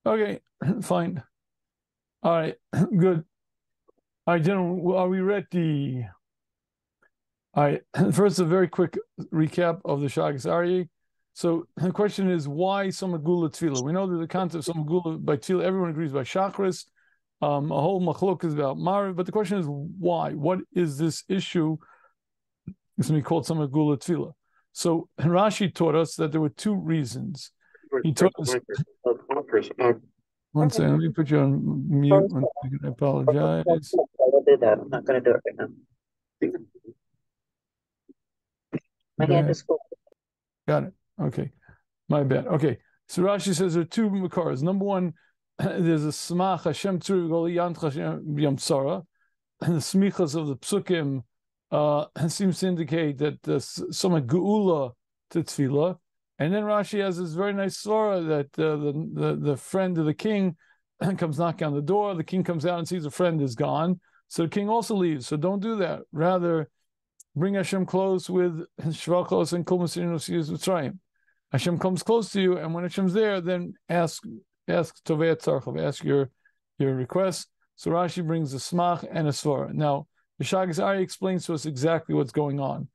Okay, fine. All right, good. All right, gentlemen, are we ready? All right, first, a very quick recap of the Shagas Aryeh. So the question is, why Samagula Tefillah? We know that the concept of Samagula by Tefillah, everyone agrees by Shachris. A whole machlok is about Mariv, but the question is, why? What is this issue? It's going to be called Samagula Tefillah. So Rashi taught us that there were two reasons. He taught us. One second, let me put you on mute. One second, I apologize. I'll do that. I'm not going to do it right now. My hand is full. Got it. Okay. My bad. Okay. So Rashi says there are two makars. Number one, there's a smach Hashem tzur v'gol yam tzara. The smichas of the psukim seems to indicate that some geula to tefillah. And then Rashi has this very nice svara that the friend of the king comes knocking on the door. The king comes out and sees the friend is gone. So the king also leaves. So don't do that. Rather, bring Hashem close with shvachos and kol masirinu siyuz v'tzrayim. Hashem comes close to you, and when Hashem's there, then ask tovei tzarchav, ask your request. So Rashi brings a smach and a svara. Now, the Shagas Aryeh explains to us exactly what's going on.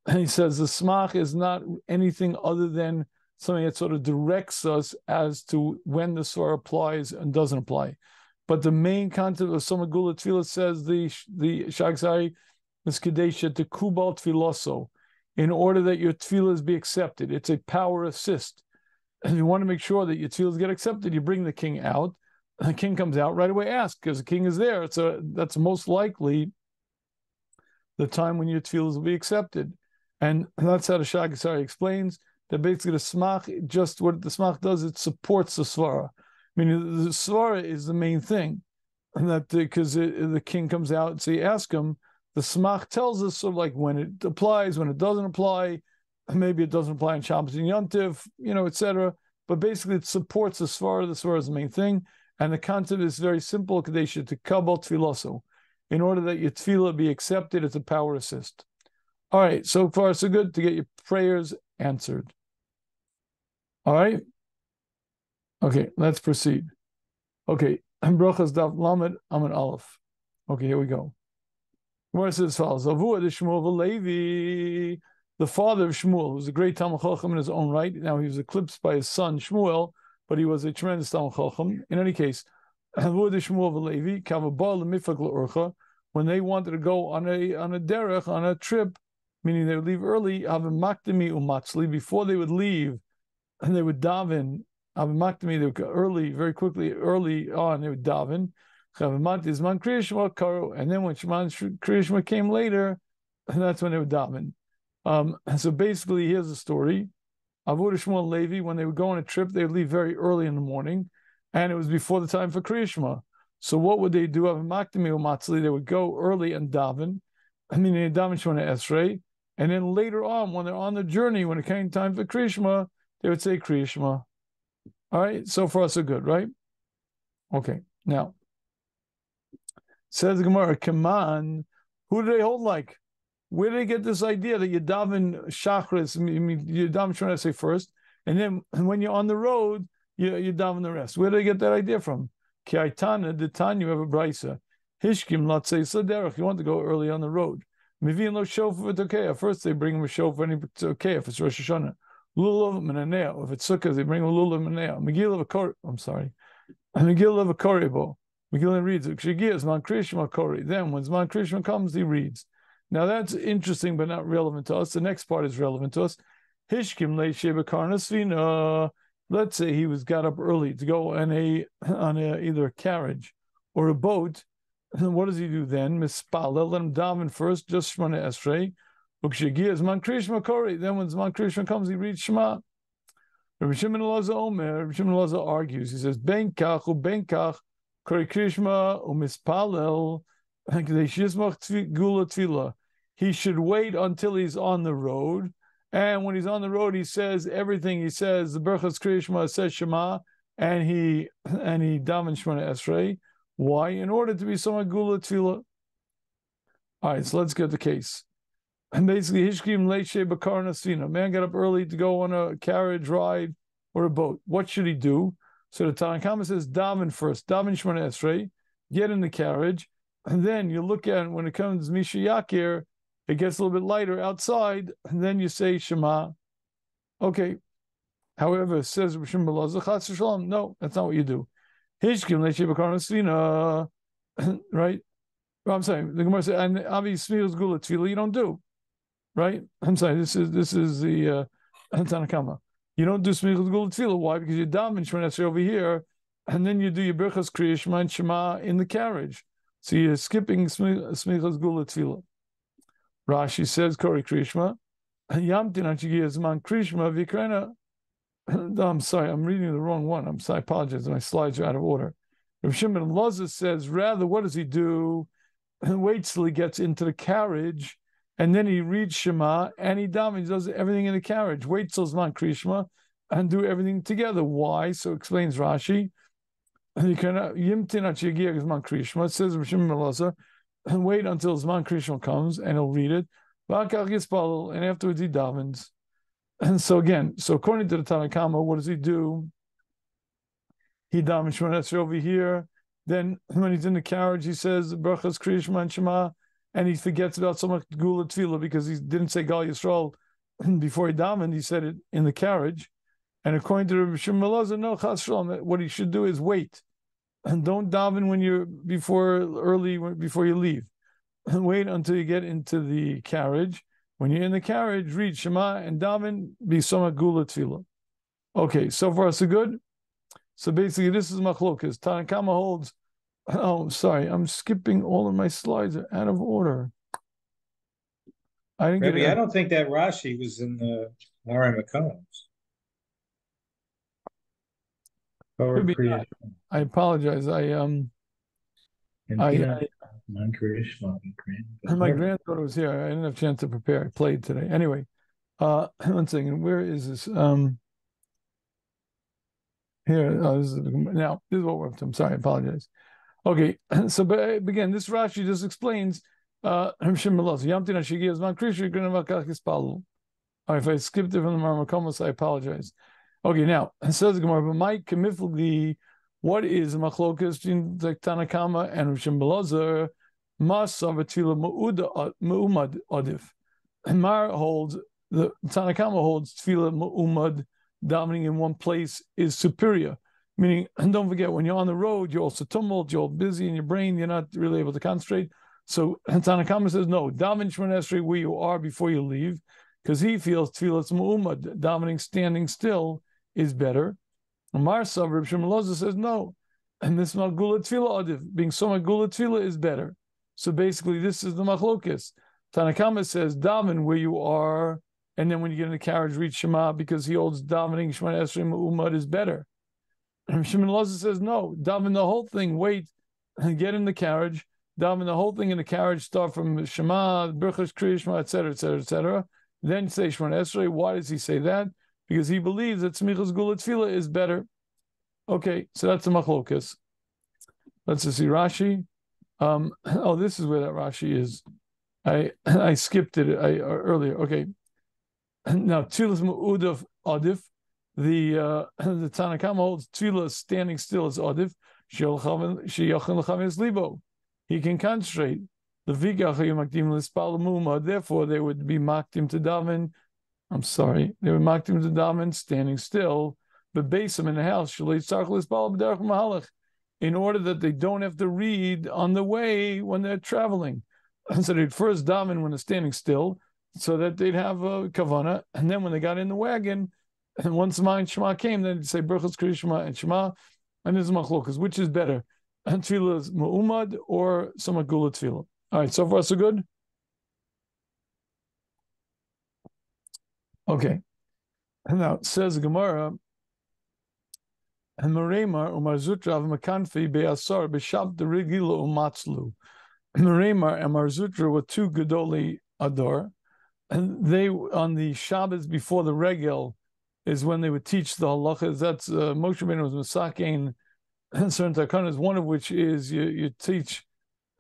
And he says the smach is not anything other than something that sort of directs us as to when the svara applies and doesn't apply. But the main concept of Samagula Tefillah says the Shagas Aryeh is kadesha to kubal tfiloso, in order that your tefillahs be accepted. It's a power assist. And you want to make sure that your tefillahs get accepted, you bring the king out. The king comes out, right away ask, because the king is there. So that's most likely the time when your tefillahs will be accepted. And that's how the Shagas Aryeh explains that basically the smach, just what the smach does, it supports the svara. I mean, the svara is the main thing. And that because the king comes out, so you ask him, the smach tells us sort of like when it applies, when it doesn't apply, maybe it doesn't apply in Shabbos and Yontif, etc. But basically it supports the svara. The svara is the main thing. And the concept is very simple, kadesha to kabal tfiloso. In order that your tefillah be accepted, it's a power assist. All right, so far so good to get your prayers answered. All right? Okay, let's proceed. Okay, brachas daf lamed amud aleph. Okay, here we go. Where it says as follows: Avua the Shmuel Levi, the father of Shmuel, who was a great Talmid Chacham in his own right. Now he was eclipsed by his son Shmuel, but he was a tremendous Talmid Chacham. In any case, Avua the Shmuel Levi, Kavabal Mifak L'Urcha, when they wanted to go on a derech, on a trip, meaning they would leave early, Avamakdemi Umatzli, before they would leave, and they would daven. Avamakdemi, they would go early, very quickly, early on, they would daven. And then when Shman Kriyashma came later, that's when they would daven. So basically, here's the story. Avodah Shmuel Levi, when they would go on a trip, they would leave very early in the morning, and it was before the time for Kriyashma. So what would they do? They would go early and daven. I mean, they daven Shemona Esrei, and then later on, when they're on the journey, when it came time for Kriyashma, they would say Kriyashma. All right, so far so good, right? Okay, now. Says the Gemara, Kaman, who do they hold like? Where do they get this idea that you daven shachris? I mean, you daven Shemona Esrei first, and then when you're on the road, you daven the rest. Where do they get that idea from? Ki aitana detan, you have a brisa. Hishkim latzei saderach. You want to go early on the road. Mivin lo shofar v'tokea. First they bring him a shofar and tokea if it's Rosh Hashanah. Lulav menaneo. If it's sukkah, they bring him a lulav menaneo. Megillah v'kor. I'm sorry. Megillah v'koribo. Megillah reads it. Zman Kriyashma kori. Then when Zman Kriyashma comes, he reads. Now that's interesting, but not relevant to us. The next part is relevant to us. Hishkim leishe b'karnasvina. Let's say he got up early to go on either a carriage or a boat. What does he do then? Mispalel, let him daven first, just Shemona Esrei. Zman Kriyashma kori. Then when Zman Kriyashma comes, he reads Shema. Rabbi Shimon Elazar argues. He says, Ben kach u ben kach kori Kriyashma u mispalel gula tefillah. He should wait until he's on the road. And when he's on the road, he says everything. He says the Berachas Kriyashma, says Shema, and he daven Shemona Esrei. Why? In order to be someone gula tefillah. All right, so let's get the case. And basically, Hishkim leishe b'kar nasina. Man got up early to go on a carriage ride or a boat. What should he do? So the Tanna Kama says daven first, daven Shemona Esrei, get in the carriage, and then you look at it when it comes Misha Yakir, it gets a little bit lighter outside, and then you say Shema. Okay. However, says no, that's not what you do. Right? Well, I'm saying the Gemara said, and obviously gula tefillah you don't do, right? I'm saying this is the Tanna Kama. You don't do smichas gula tefillah. Why? Because you daven Shemona Esrei over here, and then you do your berachas kriya shema and shema in the carriage. So you're skipping smichas gula tefillah. Rashi says kori kriya shema. Yamtin achigiyah zman kriya shema v'yikrena. I'm sorry, I'm reading the wrong one. I'm sorry, I apologize. My slides are out of order. Rav Shimon Loza says, rather, what does he do? Waits till he gets into the carriage, and then he reads Shema, and he does everything in the carriage. Wait till Zman Krishma, and do everything together. Why? So explains Rashi. It says Rav Shimon Loza, and wait until Zman Krishma comes, and he'll read it. And afterwards he davens. And so again, according to the Tanna Kama, what does he do? He davens Shemona Esrei over here. Then when he's in the carriage, he says brachas kriya shema and shema, and he forgets about so much gula tefillah because he didn't say Gal Yisrael before he davened. He said it in the carriage. And according to Rabbi Shimon Elazar, no chas shalom, what he should do is wait and don't daven when you're before you leave. Wait until you get into the carriage. When you're in the carriage, read Shema and daven b'soma gula tefillah. Okay, so far so good. So basically, this is machlokas. Tanna Kama holds. Oh, sorry, I'm skipping all of my slides. Are out of order. I didn't Rebbe, get it. I don't think that Rashi was in the Mari McCombs. I apologize. My granddaughter was here. I didn't have a chance to prepare. I played today. Anyway, one second. Where is this? Here. This is what we're up to. I'm sorry. I apologize. Okay. So, but again, this Rashi just explains. All right, if I skipped it from the Marmakomos, I apologize. Okay, now it says the Gemara, but my kamifli, what is machlokas between the Tanna Kama and Rav Shimon Elazar? Masavatila me'umad adif. Mar holds the Tanna Kama holds tefillah me'umad, davening in one place is superior. Meaning, and don't forget, when you're on the road, you're also tumult, you're busy in your brain, you're not really able to concentrate. So Tanna Kama says, no, daven Shemona Esrei where you are before you leave, because he feels tefillah me'umad, davening standing still is better. Amar Sav, Reb Shimon Elazar says no, and this Gula Tefillah Adiv, being so much Gula Tefillah is better. So basically, this is the machlokes. Tanna Kama says daven where you are, and then when you get in the carriage, read Shema, because he holds davening Shemona Esrei me'umad is better. And Shimon Elazar says no, daven the whole thing, wait, and get in the carriage, daven the whole thing in the carriage, start from Shema, Berachos Kriya Shema, etc., etc., etc. Then say Shemona Esrei. Why does he say that? Because he believes that Smichas Gula Tefillah is better. Okay, so that's the machlokas. Let's just see Rashi. This is where that Rashi is. I skipped it earlier. Okay. Now Tfilas Mu'udaf Adif. The Tanna Kama holds Tfilah standing still as Adif. He can concentrate. Therefore, they would be makdim to daven. I'm sorry, they would makdim to daven standing still, but base him in the house. In order that they don't have to read on the way when they're traveling. So they'd first daven when they're standing still, so that they'd have a kavana, and then when they got in the wagon, and once Shema came, then they'd say Berachos Kriya Shema and Shema, and this is machlokas, which is better, Tefillah Mu'umad or some Gula Tefillah. All right, so far so good. Okay, and now it says Gemara, and Meremar Umar Zutra Makanfi Be'asar B'Shab the Regila Umatzlu. Meremar and Marzutra were two Gedoli Ador, and they on the Shabbos before the Regel is when they would teach the halachas. That's Moshe Rabbeinu was masakein certain takanas, one of which is you teach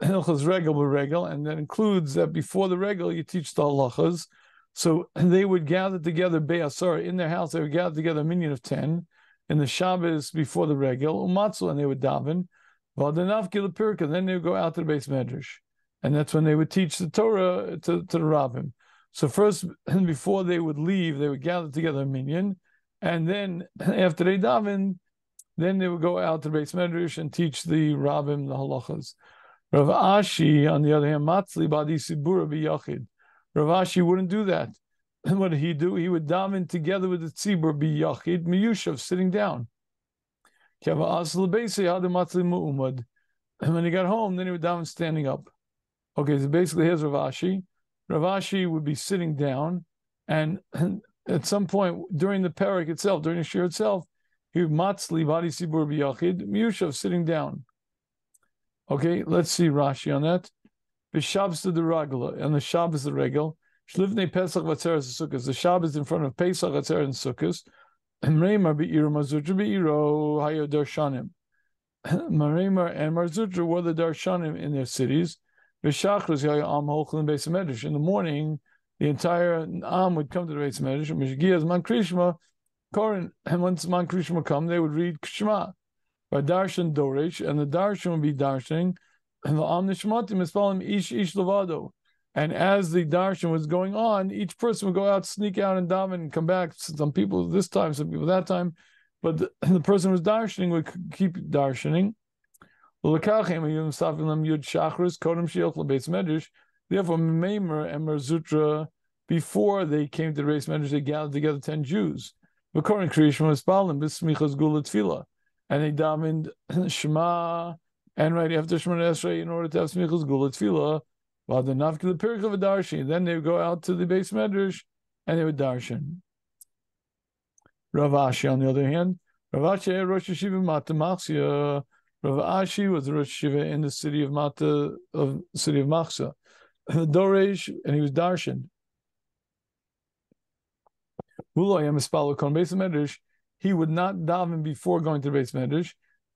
hilchas regel b'regel, and that includes that before the regel you teach the halachas. So they would gather together be'asar in their house. They would gather together a minyan of 10, in the Shabbos before the regel, umatzu, and they would daven, and then they would go out to the base medrash, and that's when they would teach the Torah to the rabbim. So first, before they would leave, they would gather together a minyan, and then after they daven, then they would go out to the base medrash and teach the rabbim the halachas. Rav Ashi, on the other hand, matzli badi sibura biyachid. Rav Ashi wouldn't do that. And what did he do? He would daven together with the tzibur biyachid miyushav, sitting down. And when he got home, then he would daven standing up. Okay, so basically here's Rav Ashi. Rav Ashi would be sitting down, and at some point during the parak itself, during the shiur itself, he would matzli badi sibur biyachid miyushav, sitting down. Okay, let's see Rashi on that. B'Shabbos the regula, and the Shabbos the regel. Shlivnei Pesach v'atzeres Sukkos. The Shabbos in front of Pesach, Atzeres, and Sukkos. And Reimar be'iro Marzutra be'iro hayo darshanim. Marimar and Marzutra were the darshanim in their cities. B'Shachris hayo am holchel and Beis Medrash. In the morning, the entire am would come to the Beis Medrash. Mishgias man krishma korin, and once man krishma come, they would read Shema. By darshan dorish, and the darshan would be darshaning, and the am nishmatim mispalim ish levado. And as the darshan was going on, each person would go out, sneak out, and daven, and come back. Some people this time, some people that time, but the person who was darshaning would keep darshaning. Therefore, Meimer and Marzutra, before they came to the Beis Medrash, they gathered together 10 Jews. According to Krishma Spalim, Bismichas Gula Tefillah. And they davened Shema, and right after Shema Esrei, in order to have Smichas Gula Tefillah, while the Nafka the Pirk of a Darshan, then they would go out to the Beis Medrash, and they would darshan. Rav Ashi, on the other hand, Rav Ashi Rosh Yeshiva Mata Machsia. Rav Ashi was the Rosh Yeshiva in the city of Mata, of the city of Machsa. Doresh, and he was darshan. He would not daven before going to the Beis Medrash.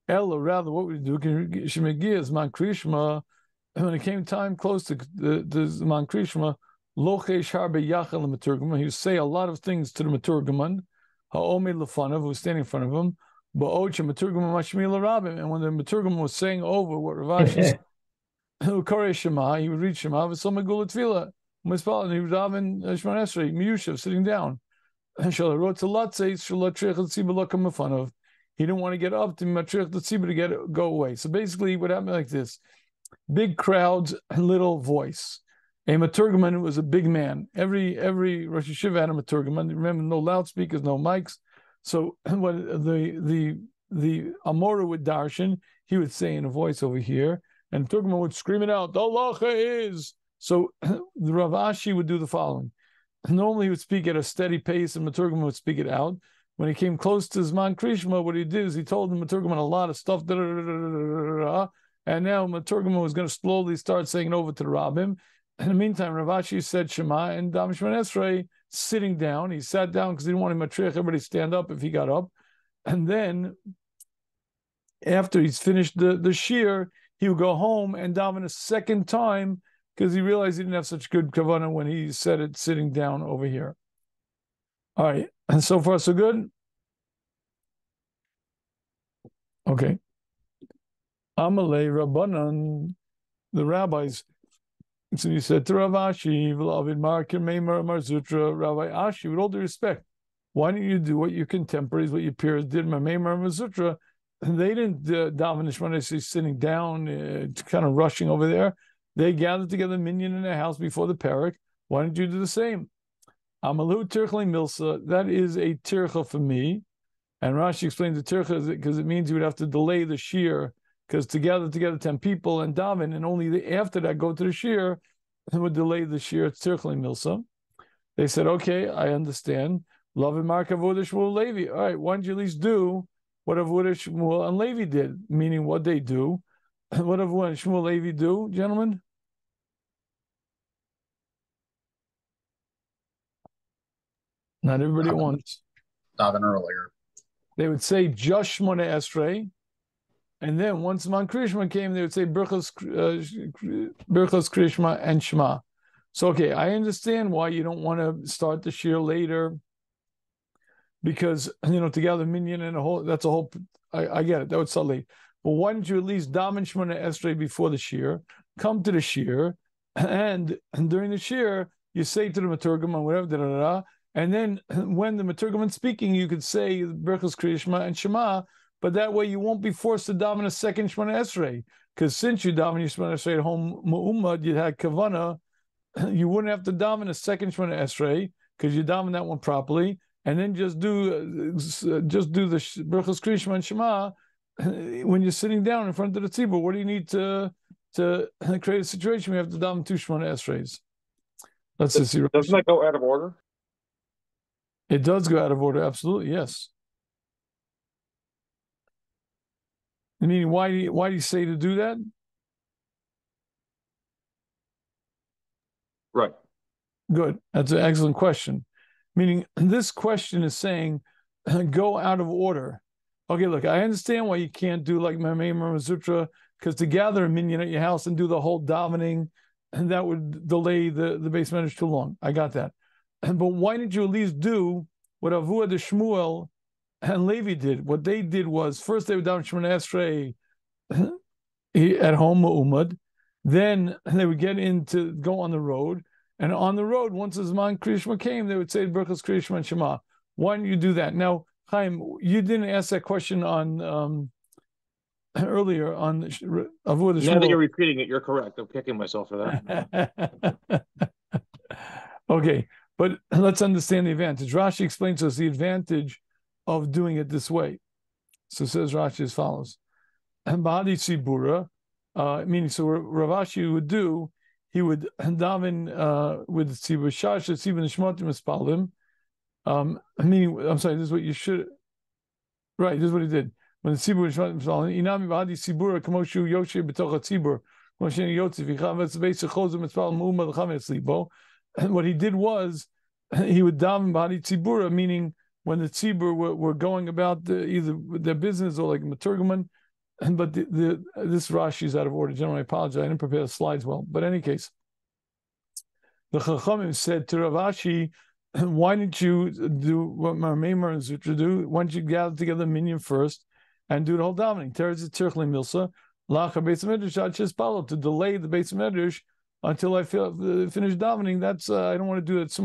Ella, rather, what would he do? Shemegiyas man krishma. When it came time close to the man krishma, lochesh harbe yachal maturgaman. He would say a lot of things to the maturgaman. Haomi lefanav, who was standing in front of him. Ba'ocha maturgaman mashmi l'rabim. And when the maturgaman was saying over what Rav Ashi said, Kore Shema, he would read Shema. V'sol megula tefillah. Mispal, and he would daven Shema Esrei miyushav, sitting down. He didn't want to get up to Matriach the Tzibur to go away. So basically, what happened like this: big crowds, little voice. A maturgaman was a big man. Every Rosh Yeshiva had a maturgaman. Remember, no loudspeakers, no mics. So when the Amora would darshan, he would say in a voice over here, and the maturgaman would scream it out. The halacha is. So the Rav Ashi would do the following. Normally he would speak at a steady pace, and Maturgaman would speak it out. When he came close to Zman Krishma, what he did is he told the Maturgaman a lot of stuff, and now Maturgaman was going to slowly start saying it over to the Rabbim. In the meantime, Rav Ashi said Shema, and Dam Shemon Esrei sitting down. He sat down because he didn't want to Matriach everybody stand up if he got up. And then, after he's finished the shiur, he would go home and daven a second time, because he realized he didn't have such good kavanah when he said it sitting down over here. All right, and so far so good? Okay. Amalei Rabbanan, the rabbis. So he said to Rav Ashi, V'lavid Markin Meimar Marzutra, Rabbi Ashi, with all due respect, why don't you do what your contemporaries, what your peers did, Meimar Marzutra? They didn't daven Shemona sitting down, kind of rushing over there. They gathered together minyan in their house before the parak. Why don't you do the same? Amalu tirchli milsa. That is a tircha for me. And Rashi explains the tircha because it means you would have to delay the shiur, because to gather together 10 people and daven, and only after that go to the shiur, and would delay the shiur. It's tirchli milsa. They said, okay, I understand. Love and mark avodah Shmuel Levi. All right, why don't you at least do what avodah Shmuel and Levi did? Meaning what they do. What did Shmuel Levi do, gentlemen? Not everybody at once. Daven earlier. They would say just Shmona Esrei, and then once Man Krishma came, they would say Birchas Krishma and Shema. So, okay, I understand why you don't want to start the shiur later, because to gather minyan and that's a whole. I get it. That would start late. But why don't you at least daven Shemona Esrei before the Shiur? Come to the Shiur, and during the Shiur you say to the Maturgam and whatever, and then when the Maturgam is speaking, you could say Berachos Kriya Shema and Shema. But that way you won't be forced to daven a second Shemona Esrei, because since you daven your Shemona Esrei at home Mu'ummad, you had Kavana, you wouldn't have to daven a second Shemona Esrei because you daven that one properly, and then just do the Berachos Kriya Shema and Shema when you're sitting down in front of the tzibur. What do you need to create a situation where you have to daven 2 Shemona Esreis? Let's just see. Doesn't that go out of order? It does go out of order, absolutely, yes. I mean, why do you say to do that? Right. Good. That's an excellent question. Meaning, this question is saying, go out of order. Okay, look, I understand why you can't do like Mamei Sutra, because to gather a minyan at your house and do the whole davening, and that would delay the base medrash too long. I got that. But why didn't you at least do what Avua the Shmuel and Levi did? What they did was, first they would daven Shemona Esrei at home, Mu'ummad. Then they would get in to go on the road. And on the road, once the Zman Kriya Shema came, they would say Berachos Kriya Shema and Shema. Why don't you do that? Now, Chaim, you didn't ask that question on earlier on Avua the Shmuel. Now that you're repeating it, you're correct. I'm kicking myself for that. Okay, but let's understand the advantage. Rashi explains to us the advantage of doing it this way. So says Rashi as follows. Bahadi Tzibura, meaning, so Rav Ashi would do, he would daven with the tzibur, shash the tzibur nishmatim espalim. Meaning, I'm sorry, this is what you should, right, this is what he did. When the tzibur nishmatim espalim, inami bahadi tzibura, kamoshu yoshe betocha tzibur, moshe yotzif, yichavetz beis chozim espalim, mu'umad chametz libo. And what he did was, he would daven bahadi tzibura, meaning when the tzibur were going about either their business or like maturgaman. But this Rashi is out of order. Generally, I apologize. I didn't prepare the slides well. But in any case, the Chachamim said to Rav Ashi, why didn't you do what Marmeimer and Zutra do? Why don't you gather together minyan first and do the whole davening? Teretz tirchli milsa, lacha beis medrash ad shespalo, to delay the beis medrash until I finish davening. That's I don't want to do it. It's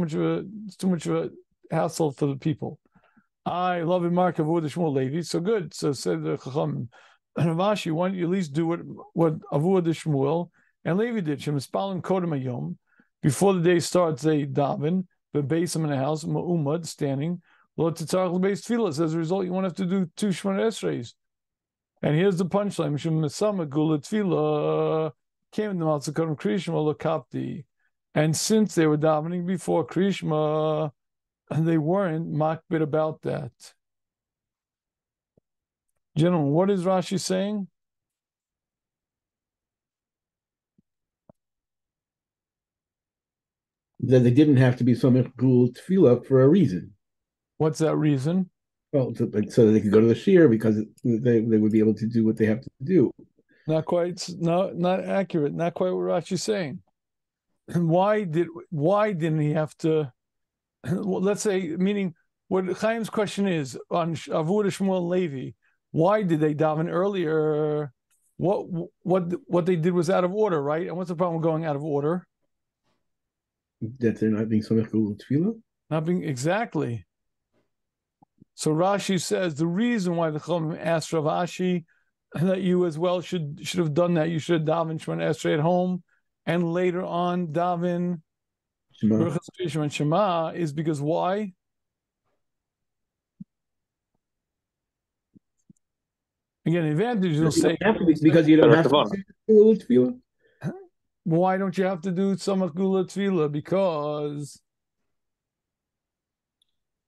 too much of a hassle for the people. I love it, Mark of Shmuel Levi. So good. So said the Chachamim. Ravashi, why don't you at least do what Avua the Shmuel and Levi did? Shemispalim kodem hayom. Before the day starts, they daven, but base them in the house, ma'umad, standing. Lo tetzarach lebeis tefillas. As a result, you won't have to do 2 Shemona Esreis. And here's the punchline: Shemisama gula tefillah came the matzah kodem krishma lo kapti. And since they were davening before krishma, they weren't makbid about that. Gentlemen, what is Rashi saying? That they didn't have to be Samech Gul Tefillah for a reason. What's that reason? Well, so that they could go to the Shiur because they would be able to do what they have to do. Not quite. No, not accurate. Not quite what Rashi's saying. And why didn't he have to? Well, let's say, meaning what Chaim's question is on Avua Shmuel and Levi. Why did they daven earlier? What they did was out of order, right? And what's the problem with going out of order? That they're not being Samech Gul Tefillah? Not being, exactly. So Rashi says the reason why the Chachamim asked Rav Ashi that you as well should have done that. You should have davened Shemona Esrei at home and later on daven Berachos Kriya Shema and Shema is because why? Again, the advantage is say because you don't have to do tefillah. Why don't you have to do Samach Gula Tefillah? Because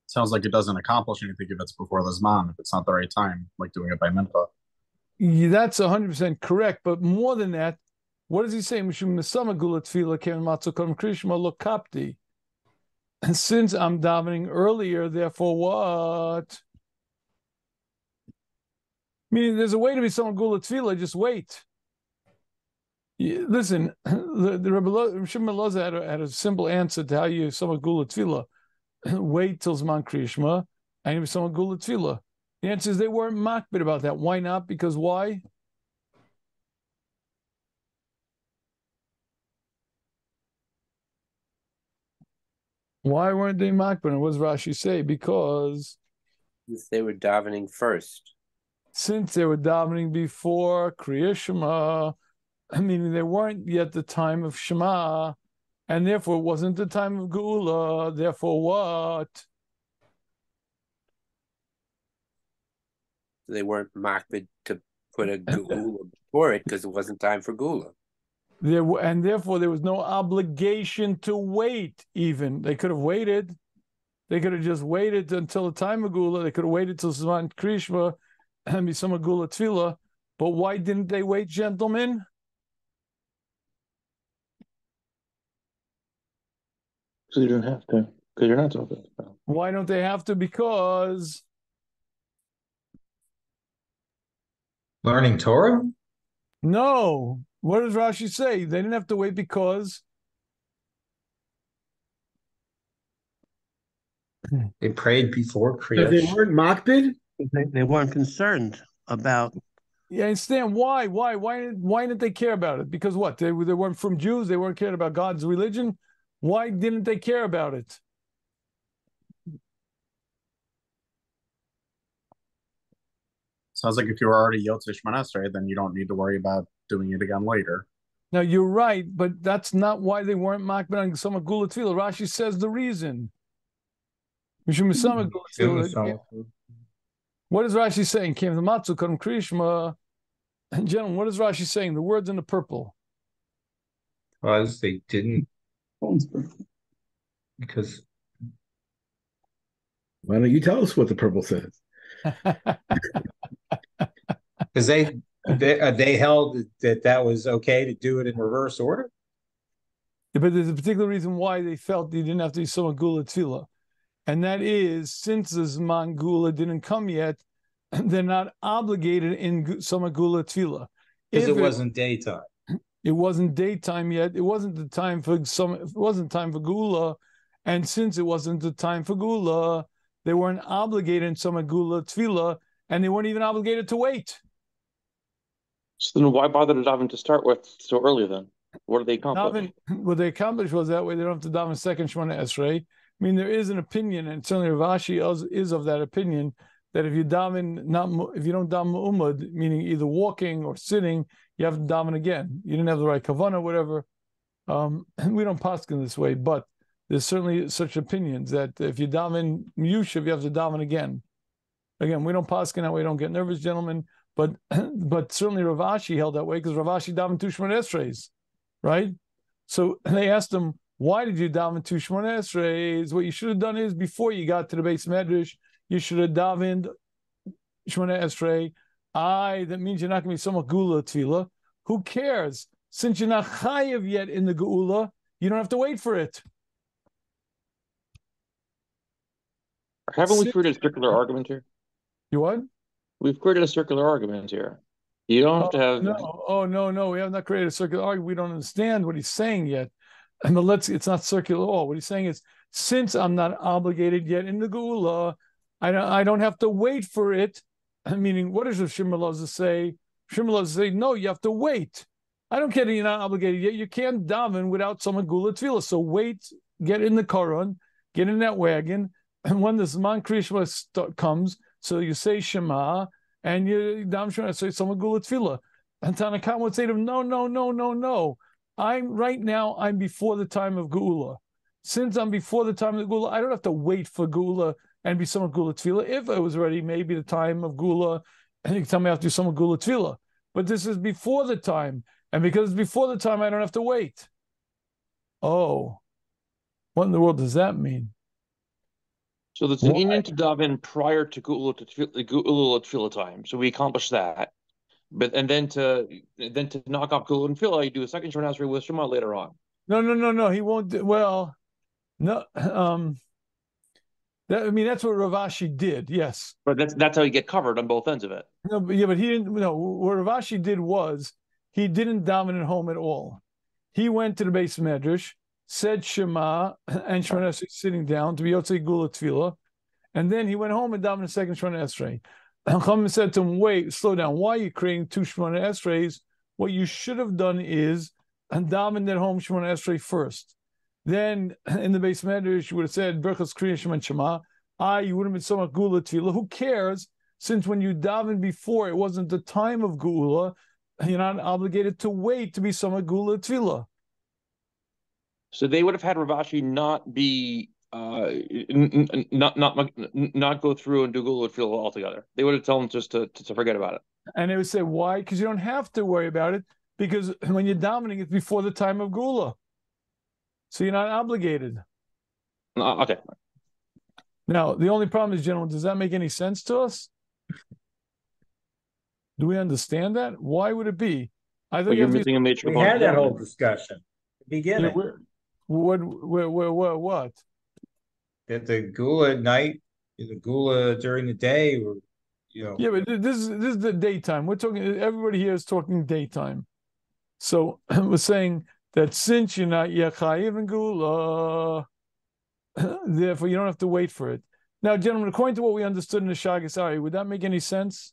sounds like it doesn't accomplish anything if it's before the Zman, if it's not the right time, like doing it by mincha. Yeah, that's 100% correct. But more than that, what does he say? And since I'm davening earlier, therefore what? Meaning there's a way to be Samach Gula Tefillah, just wait. Listen, the Rabbi Shimon Loza had a simple answer to how you Samach Gula Tefillah. Wait till Zman Kriya Shema, and he was someone gula tefillah. The answer is they weren't makbid about that. Why not? Because why? Why weren't they makbid? And what does Rashi say? Because they were davening first. Since they were davening before Kriya Shema, meaning they weren't yet the time of Shema, and therefore it wasn't the time of Geula. Therefore, what? They weren't makbid to put a Geula before it because it wasn't time for Geula. And therefore there was no obligation to wait. Even they could have waited. They could have just waited until the time of Geula. They could have waited till Zman Krishma and be some Geula Tefillah. But why didn't they wait, gentlemen? So you don't have to, because you're not talking about. Why don't they have to? Because Learning Torah? no. What does Rashi say? They didn't have to wait because They prayed before Because they Kriyash. weren't makbid? They weren't concerned about. Yeah, I understand why. Why didn't they care about it? Because what? They weren't from Jews. They weren't caring about God's religion. Why didn't they care about it? Sounds like if you're already Yotzei Shemona Esrei, then you don't need to worry about doing it again later. Now you're right, but that's not why they weren't makbid on some Gula Tefillah. Rashi says the reason. Mishum Misama Gula Tefillah. What is Rashi saying? Came the Matzu Kadam Krishma. Gentlemen, what is Rashi saying? The words in the purple. Because they didn't. Because Why don't you tell us what the purple says? they held that was okay to do it in reverse order. Yeah, but there's a particular reason why they felt they didn't have to be Soma Gula Tefillah. And that is, since the Zman Gula didn't come yet, they're not obligated in Soma Gula Tefillah. Because it wasn't daytime. It wasn't daytime yet. It wasn't the time for it wasn't time for Gula. And since it wasn't the time for Gula, they weren't obligated in Soma Gula Tefillah, and they weren't even obligated to wait. So then why bother to daven to start with so early then? What did they accomplish? What they accomplished was that way they don't have to daven second Shemona Esrei. I mean, there is an opinion, and certainly Rav Ashi is of that opinion, that if you daven if you don't daven umad, meaning either walking or sitting, you have to daven again. You didn't have the right kavanah, whatever. We don't paskin this way, but there's certainly such opinions that if you daven Yushav, you have to daven again. Again, we don't paskin that way. Don't get nervous, gentlemen. But certainly Rav Ashi held that way because Rav Ashi davened two Shemona Esreis, right? So they asked him, why did you daven two Shemona Esreis? What you should have done is before you got to the base medrash, you should have davened Shemona Esrei. That means you're not going to be somewhat Gula Tefillah. Who cares? Since you're not chayiv yet in the Geula, you don't have to wait for it. Haven't we created a circular argument here? You what? We've created a circular argument here. You don't have to have. No. We have not created a circular argument. We don't understand what he's saying yet. But it's not circular at all. What he's saying is, since I'm not obligated yet in the Geula, I don't have to wait for it. Meaning, what does Rav Shimon loves to say? Shimon loves to say, no, you have to wait. I don't care that you're not obligated yet. You can't daven without someone Gula Tefillah. So wait, get in the Koran, get in that wagon, and when the Zman Krishma comes, so you say Shema, and you daven Shema, so someone Gula Tefillah. And Tanakam would say to him, no. I'm before the time of Geula. Since I'm before the time of the Geula, I don't have to wait for Geula and be someone Gula Tefillah. If it was already maybe the time of Geula, and you can tell me I have to do someone Gula Tefillah. But this is before the time. And because it's before the time, I don't have to wait. Oh, what in the world does that mean? So there's an iyun to daven prior to Geula Tefillah time. So we accomplished that. But then to knock off Geula and Tefillah, you do a second Shemona Esrei with Shema later on. No. He won't. No. That's what Rav Ashi did. Yes, but that's how you get covered on both ends of it. No, but he didn't. No, what Rav Ashi did was he didn't daven at home at all. He went to the base medrash, said Shema and Shemona Esrei sitting down to be Yotzei Gula Tefillah, and then he went home and davened a second Shemona Esrei. And Chachamim said to him, wait, slow down. Why are you creating 2 Shemona Esreis? What you should have done is davened at home Shemona Esrei first. Then in the base medrash, you would have said, Berchas Kriya Shema Shema. You would have been somewhat Gula Tefillah. Who cares? Since when you davened before, it wasn't the time of Gula, you're not obligated to wait to be somewhat Gula Tefillah. So they would have had Rav Ashi not be not go through and do Gula Tefillah altogether. They would have told him just to forget about it. And they would say, why? Because you don't have to worry about it, because when you're davening, it's before the time of Gula. So you're not obligated. Okay. Now, the only problem is, gentlemen, does that make any sense to us? Do we understand that? Why would it be? I thought you're missing a major We part. had that whole discussion at the beginning. What? That the Gula at night, the Gula during the day, or Yeah, but this is the daytime. We're talking. Everybody here is talking daytime. So we're saying that since you're not yet chayiv and Gula, therefore you don't have to wait for it. Now, gentlemen, according to what we understood in the Shagas Ari, would that make any sense?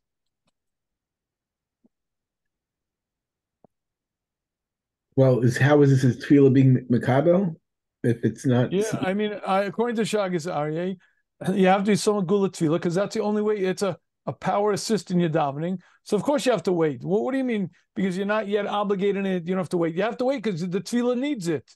Well, how is this his tefillah being Makabel? If it's not, Yeah, I mean, according to Shagas Aryeh, you have to be somewhat Gula Tefillah, because that's the only way. It's a power assist in your davening. So of course you have to wait. What do you mean? Because you're not yet obligated in it, you don't have to wait. You have to wait because the Tefillah needs it.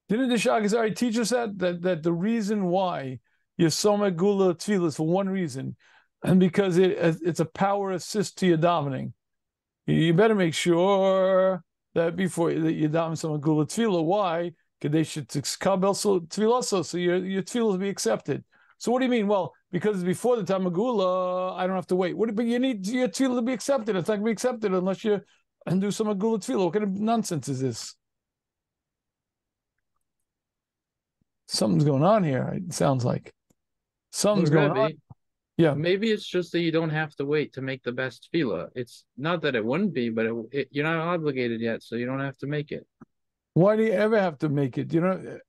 Didn't the Shagas Aryeh teach us that the reason why you're somewhat Gula Tefillah is for one reason, and because it's a power assist to your davening. You better make sure that before that you daven some Gula Tefillah. Why? Because they should kabel Tefillah, so your Tefillah will be accepted. So what do you mean? Well, because it's before the time of Gula, I don't have to wait. But you need your Tefillah to be accepted. It's not going to be accepted unless you do some Gula Tefillah. What kind of nonsense is this? Something's going on here. It sounds like something's going on. Yeah, maybe it's just that you don't have to wait to make the best tefillah. It's not that it wouldn't be, but you're not obligated yet, so you don't have to make it. Why do you ever have to make it?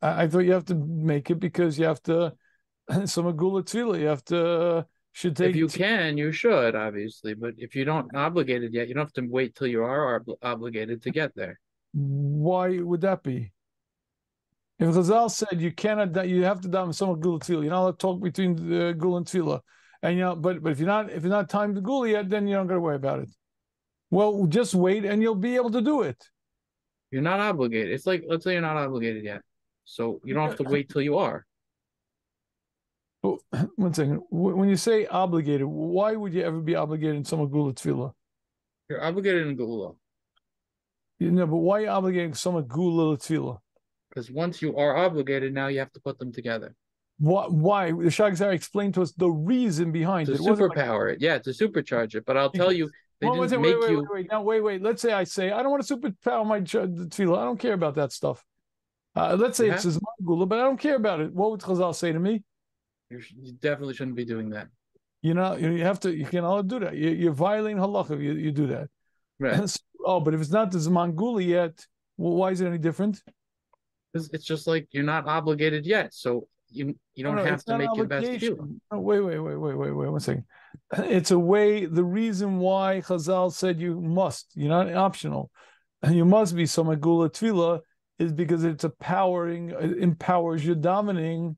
I thought you have to make it because you have to some Gula Tefillah. You have to should take. If you can, you should obviously, but if you don't obligated yet, you don't have to wait till you are obligated to get there. Why would that be? If Chazal said you cannot, you have to daven some Gula Tefillah. You're not allowed to talk between the Gula and Tefillah. And but if you're not timed to Gula yet, then you don't got to worry about it. Well, just wait and you'll be able to do it. You're not obligated. It's like, let's say you're not obligated yet, so you don't have to wait till you are. Well, 1 second. When you say obligated, why would you ever be obligated in some Gula Tefillah? You're obligated in Gula. But why are you obligating some Gula Tefillah? Because once you are obligated, now you have to put them together. Why? The Shagas Aryeh explained to us the reason behind it. To superpower it. Yeah, to supercharge it. But I'll tell you, they didn't make you... Wait. Let's say I say, I don't want to superpower my tefillah. I don't care about that stuff. Let's say it's Zman Gula, but I don't care about it. What would Chazal say to me? You definitely shouldn't be doing that. You cannot do that. You're violating halacha if you do that. Right. But if it's not the Zman Gula yet, well, why is it any different? It's just like you're not obligated yet, so you don't have to make your best tefillah. Wait, 1 second. It's a way. The reason why Chazal said you're not optional, and you must be some Gula Tefillah is because it empowers your davening.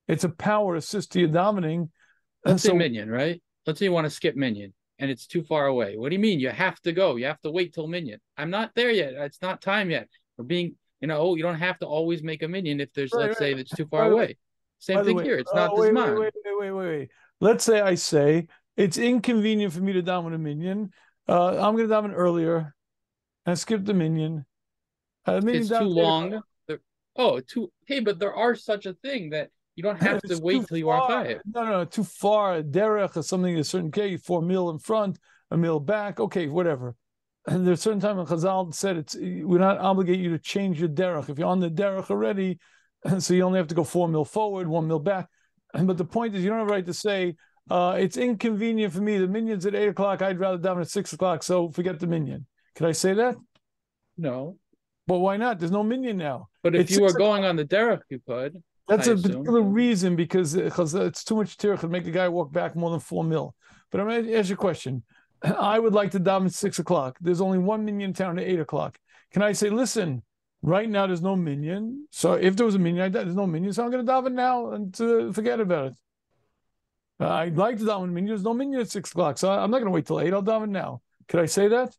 It's a power assist to your davening. Let's say minyan, right? Let's say you want to skip minyan and it's too far away. What do you mean? You have to go. You have to wait till minyan. I'm not there yet. It's not time yet. We're being, you don't have to always make a minyan if there's, let's say, it's too far away. Same thing here. It's not this man. Wait. Let's say I say it's inconvenient for me to daven a minyan. I'm going to daven earlier and skip the minyan. It's too long. But there are such a thing that you don't have to wait till you are chayav. No, too far. Derech or something, a certain case, 4 mil in front, a mil back. Okay, whatever. And there's a certain time when Chazal said we're not obligating you to change your derech. If you're on the derech already, so you only have to go 4 mil forward, 1 mil back. But the point is, you don't have a right to say, it's inconvenient for me. The minyan's at 8 o'clock. I'd rather daven at 6 o'clock, so forget the minyan. Can I say that? No. But why not? There's no minyan now. But if you were going on the derech, you could. That's I a assume. particular reason because it's too much tirch to make a guy walk back more than 4 mil. But I'm going to ask you a question. I would like to daven at 6 o'clock. There's only one minyan in town at 8 o'clock. Can I say, listen, right now there's no minyan. So if there was a minyan, there's no minyan. So I'm going to daven now and forget about it. I'd like to daven minyan. There's no minyan at 6 o'clock. So I'm not going to wait till 8. I'll daven now. Could I say that?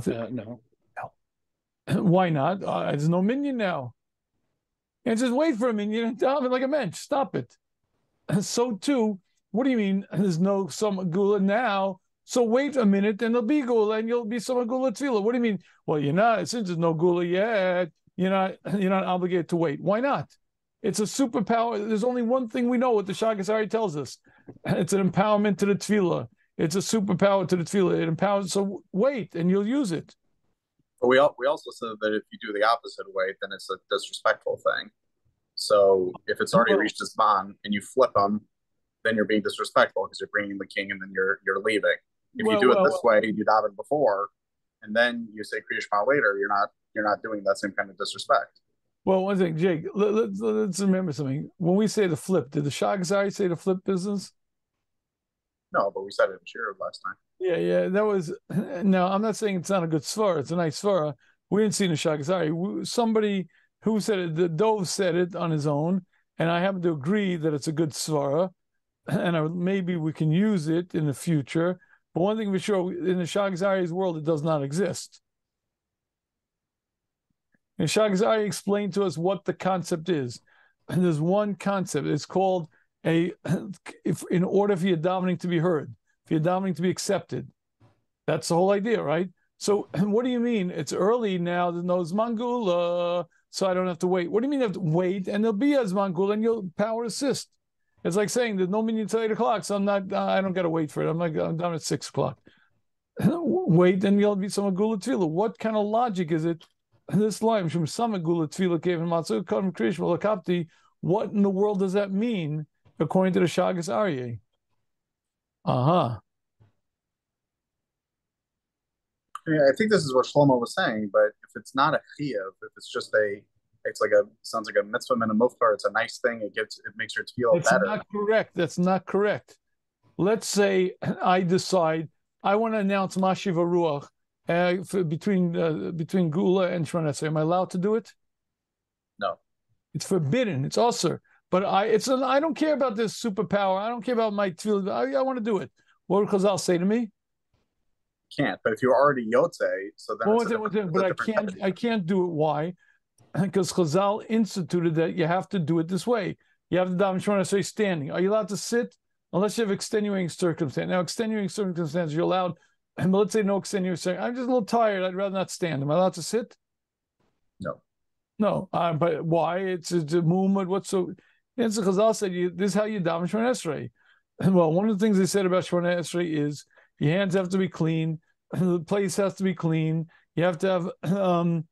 No. Why not? There's no minyan now. And just wait for a minyan and daven like a mensch. Stop it. So too, what do you mean there's no some gula now? So wait a minute and there'll be gula and you'll be some gula tefillah. What do you mean? Well, you're not, since there's no gula yet, you're not obligated to wait. Why not? It's a superpower. There's only one thing we know what the Shagas already tells us. It's an empowerment to the tefillah. It's a superpower to the tefillah. It empowers, so wait and you'll use it. But we also said that if you do the opposite way, then it's a disrespectful thing. So if it's already reached its bond and you flip them, then you're being disrespectful because you're bringing the king and then you're leaving. If you do it this way, you daven before, and then you say Kriya Shema later, you're not doing that same kind of disrespect. Well, one thing, Jake, let's remember something. When we say the flip, did the Shagas say the flip business? No, but we said it in Shiur last time. Yeah, that was. Now, I'm not saying it's not a good svara. It's a nice svara. We didn't see the Shagas. Somebody who said it, the Dove said it on his own, and I happen to agree that it's a good svara, and maybe we can use it in the future. But one thing for sure, in the Shagas world, it does not exist. And Shagas explained to us what the concept is. And there's one concept. It's called if in order for your davening to be heard, for your davening to be accepted. That's the whole idea, right? So what do you mean? It's early now, there's no Zman Gula, so I don't have to wait. What do you mean you have to wait? And there'll be a Zman Gula and you'll power assist. It's like saying there's no minyan until 8 o'clock, so I don't got to wait for it. I'm down at 6 o'clock. Wait, and you'll be some Gula Tefillah. What kind of logic is it? This line, from some Gula Tefillah gave him what in the world does that mean according to the Shagas Aryeh? Yeah, I think this is what Shlomo was saying, but if it's not a chiyuv, if it's just sounds like a mitzvah and a mufkar, it's a nice thing. It makes your tefillah better. That's not correct. That's not correct. Let's say I decide I want to announce Mashiva Ruach between Gula and Shemona Esrei. Am I allowed to do it? No. It's forbidden. It's also. But I don't care about this superpower. I don't care about my tefillah. I want to do it. What would Chazal say to me? Can't. But if you're already yotze, so then but I can't do it. Why? Because Chazal instituted that you have to do it this way. You have to daven Shemona Esrei standing. Are you allowed to sit? Unless you have extenuating circumstance. Now, extenuating circumstances, you're allowed. But let's say no extenuating circumstance. I'm just a little tired. I'd rather not stand. Am I allowed to sit? No. No. But why? It's a movement. What's so? And so Chazal said, this is how you daven Shemona Esrei. Well, one of the things they said about Shemona Esrei is your hands have to be clean. The place has to be clean. You have to have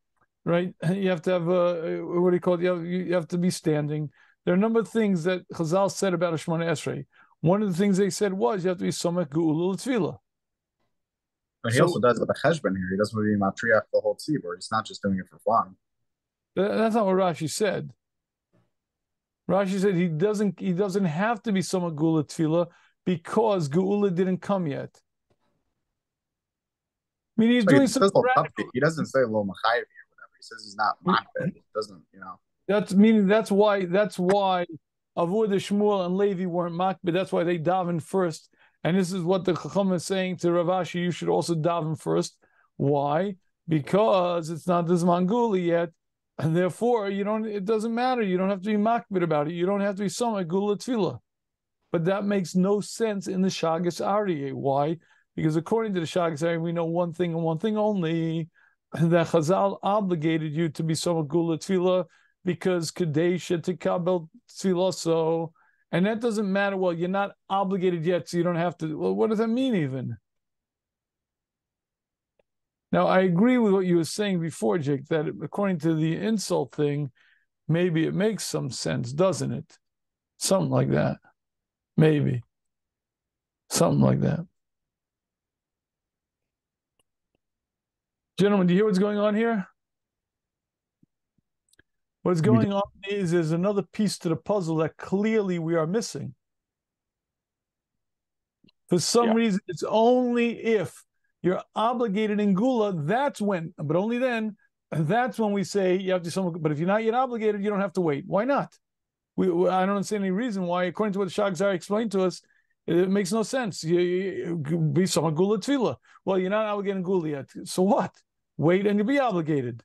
right. You have to have what do you call it? You have to be standing. There are a number of things that Chazal said about a Shemona Esrei. One of the things they said was you have to be somek geula l'tefillah. But he also does with the cheshbon here. He doesn't really matriach the whole tzibur. He's not just doing it for fun. That's not what Rashi said. Rashi said he doesn't have to be somek geula l'tefillah because geula didn't come yet. I mean, he's doing something radical. He doesn't say lo machayev or whatever. He says he's not makbid. It doesn't, That's why Avud, Shmuel, and Levi weren't makbid. That's why they daven first. And this is what the Chacham is saying to Rav Ashi, you should also daven first. Why? Because it's not the Zman Gula yet. And therefore, it doesn't matter. You don't have to be makbid about it. You don't have to be somek gula tefillah. But that makes no sense in the Shagas Aryeh. Why? Because according to the Shagas Aryeh, we know one thing and one thing only, that Chazal obligated you to be somek gula tefillah because Kadesh Tikabel tefillah. So, and that doesn't matter. Well, you're not obligated yet, so you don't have to. Well, what does that mean even? Now, I agree with what you were saying before, Jake, that according to the insult thing, maybe it makes some sense, doesn't it? Something like that. Maybe. Something like that. Gentlemen, do you hear what's going on here? What's going on is there's another piece to the puzzle that clearly we are missing. For some reason, it's only if you're obligated in Gula, that's when, but only then, that's when we say you have to someone. But if you're not yet obligated, you don't have to wait. Why not? I don't see any reason why, according to what the Shagzar explained to us, it makes no sense. You be someone Gula Tefillah. Well, you're not obligated in Gula yet. So what? Wait and you'll be obligated.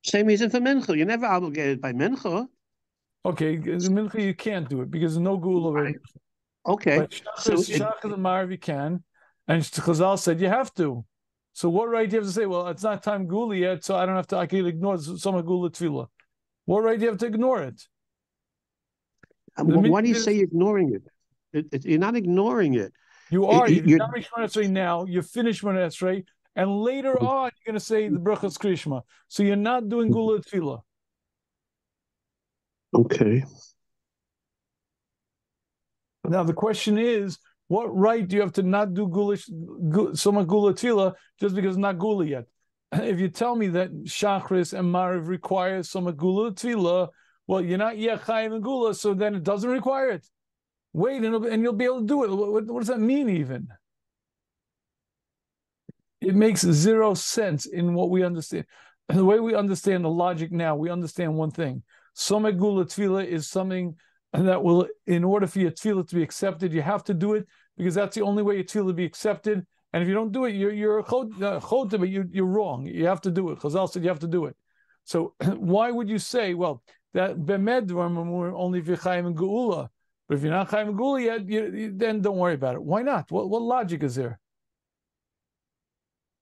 Same reason for Mincha. You're never obligated by Mincha. Okay, the Mincha you can't do it because there's no Gula over Right. Okay. But Shachar and Mariv you can, and Chazal said you have to. So what right do you have to say? Well, it's not time Gula yet, so I don't have to. I can ignore some Gula Tefillah. What right do you have to ignore it? Why do you say you're ignoring it? You're not ignoring it. You are. You're not Shemona Esrei now. You finish Shemona Esrei, and later on you're going to say the Brachas Krishma. So you're not doing Gula Tefillah. Okay. Now the question is, what right do you have to not do Soma Gula Tefillah just because it's not Gula yet? If you tell me that Shachris and Mariv requires Soma Gula Tefillah, well, you're not yet Chayiv and Gula, so then it doesn't require it. Wait, and you'll be able to do it. What does that mean even? It makes zero sense in what we understand. The way we understand the logic now, we understand one thing. Soma Gula Tefillah is something that will, in order for your tefillah to be accepted, you have to do it because that's the only way your tefillah will be accepted. And if you don't do it, you're a chod, but you're wrong. You have to do it. Chazal said you have to do it. So why would you say, well, that bemed only if you're chayim and geula, but if you're not chayim and geula yet, then don't worry about it. Why not? What logic is there?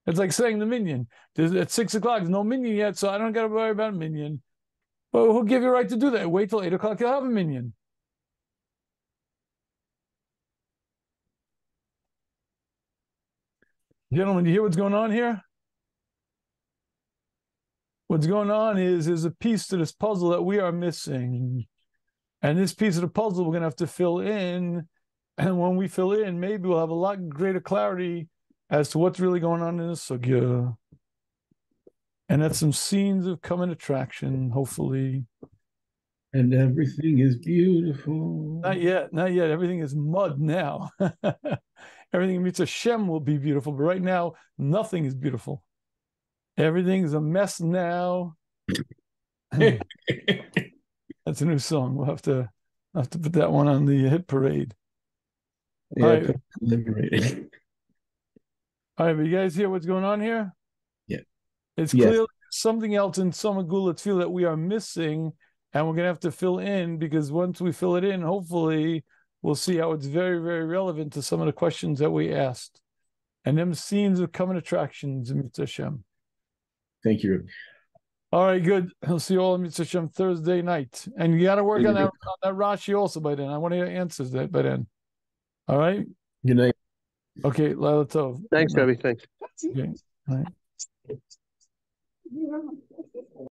It's like saying the minyan. At 6 o'clock, there's no minyan yet, so I don't got to worry about a minyan. But who gave you a right to do that? Wait till 8 o'clock, you'll have a minyan. Gentlemen, you hear what's going on here? What's going on is there's a piece to this puzzle that we are missing. And this piece of the puzzle we're going to have to fill in. And when we fill in, maybe we'll have a lot greater clarity as to what's really going on in the Sugyah. And that's some scenes of coming attraction, hopefully. And everything is beautiful. Not yet. Everything is mud now. Everything in Mitzvah Shem will be beautiful, but right now, nothing is beautiful. Everything's a mess now. That's a new song. We'll have to put that one on the hit parade. Yeah, All right. All right, but you guys hear what's going on here? Yeah. It's clearly something else in Soma Gula Tefillah that we are missing, and we're going to have to fill in, because once we fill it in, hopefully, we'll see how it's very, very relevant to some of the questions that we asked. And them scenes of coming attractions in Mitzvah Shem. Thank you. All right, good. I'll see you all in Mitzvah Shem Thursday night. And you got to work on that Rashi also by then. I want to hear answers that by then. All right? Good night. Okay, Laila Tov. Thanks, Rabbi. Thanks. Okay. All right.